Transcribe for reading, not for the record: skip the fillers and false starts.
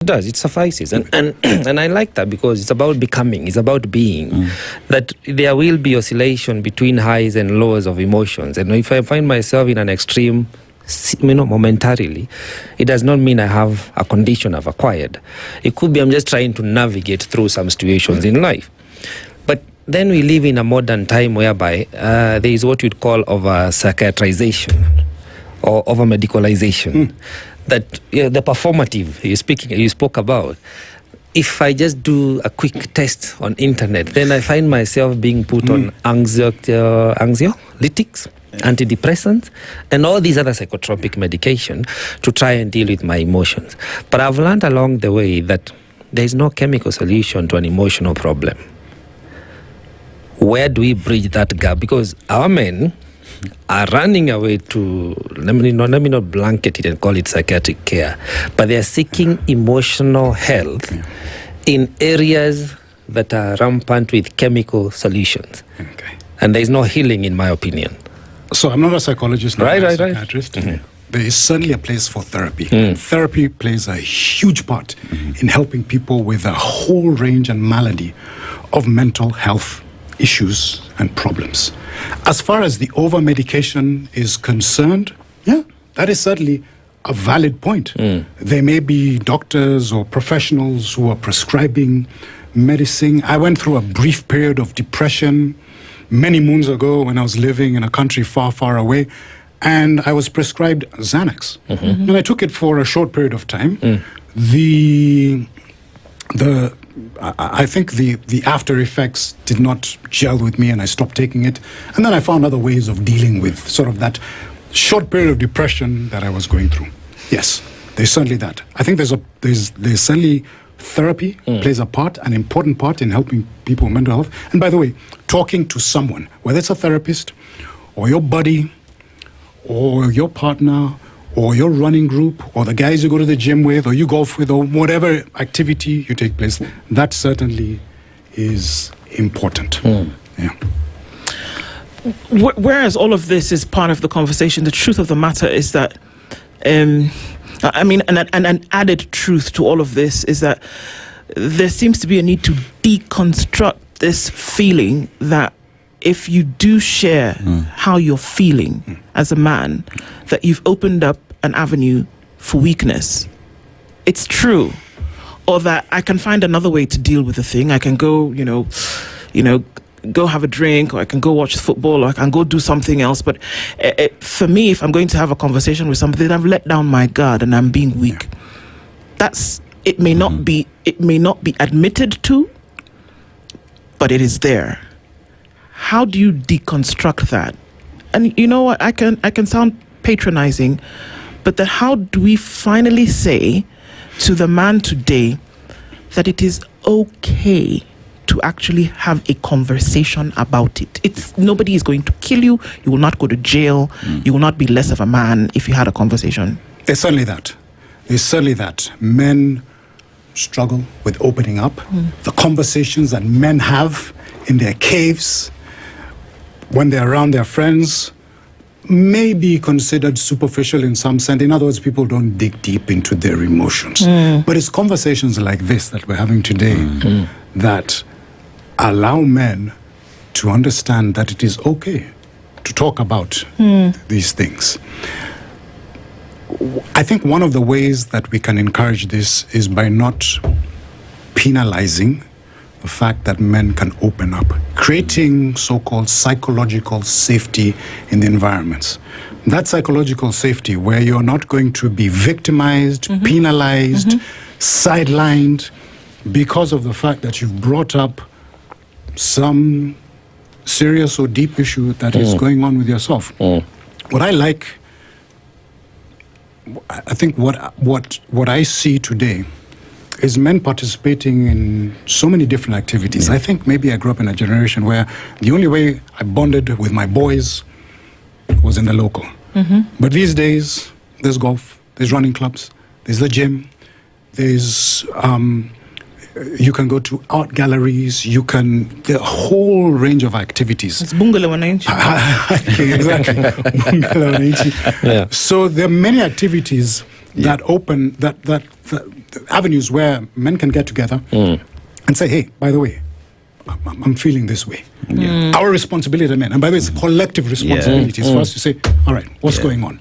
does. It suffices. And and I like that because it's about becoming. It's about being. That there will be oscillation between highs and lows of emotions. And if I find myself in an extreme, momentarily, it does not mean I have a condition I've acquired. It could be I'm just trying to navigate through some situations in life. But then we live in a modern time whereby there is what you'd call over-psychiatrization or over-medicalization. That the performative you spoke about. If I just do a quick test on internet, then I find myself being put on anxiolytics, antidepressants, and all these other psychotropic medication to try and deal with my emotions. But I've learned along the way that there is no chemical solution to an emotional problem. Where do we bridge that gap? Because our men are running away to, let me not blanket it and call it psychiatric care, but they are seeking emotional health in areas that are rampant with chemical solutions. Okay. And there is no healing, in my opinion. So I'm not a psychologist, not a psychiatrist. Mm-hmm. There is certainly a place for therapy. Therapy plays a huge part in helping people with a whole range and malady of mental health issues and problems. As far as the over-medication is concerned, yeah, that is certainly a valid point. There may be doctors or professionals who are prescribing medicine. I went through a brief period of depression many moons ago when I was living in a country far, far away, and I was prescribed Xanax. And I took it for a short period of time. I think the after effects did not gel with me, and I stopped taking it. And then I found other ways of dealing with sort of that short period of depression that I was going through. Yes, there's certainly that. I think there's certainly therapy plays a part, an important part in helping people with mental health. And by the way, talking to someone, whether it's a therapist or your buddy or your partner or your running group or the guys you go to the gym with or you golf with or whatever activity you take place, that certainly is important. Yeah. Whereas all of this is part of the conversation, the truth of the matter is that, an added truth to all of this is that there seems to be a need to deconstruct this feeling that if you do share how you're feeling as a man, that you've opened up an avenue for weakness. It's true. Or that I can find another way to deal with the thing. I can go, go have a drink, or I can go watch football, or I can go do something else. But for me, if I'm going to have a conversation with somebody, then I've let down my guard and I'm being weak. It may not be admitted to, but it is there. How do you deconstruct that? And you know what? I can sound patronizing, but then how do we finally say to the man today that it is okay to actually have a conversation about it? Nobody is going to kill you. You will not go to jail. You will not be less of a man if you had a conversation. There's certainly that. Men struggle with opening up. The conversations that men have in their caves when they're around their friends may be considered superficial in some sense. In other words, people don't dig deep into their emotions. But it's conversations like this that we're having today that allow men to understand that it is okay to talk about these things. I think one of the ways that we can encourage this is by not penalizing the fact that men can open up, creating so-called psychological safety in the environments. That psychological safety where you're not going to be victimized, penalized, sidelined because of the fact that you've brought up some serious or deep issue that is going on with yourself. What I like, I think what I see today is men participating in so many different activities. I think maybe I grew up in a generation where the only way I bonded with my boys was in the local. But these days, there's golf, there's running clubs, there's the gym, there's you can go to art galleries, the whole range of activities. It's bungalow wananchi. Exactly. Bungalow wananchi. So there are many activities that open, that avenues where men can get together and say, hey, by the way, I'm feeling this way. Our responsibility, men, and by the way, it's a collective responsibility. It's for us to say, all right, what's going on?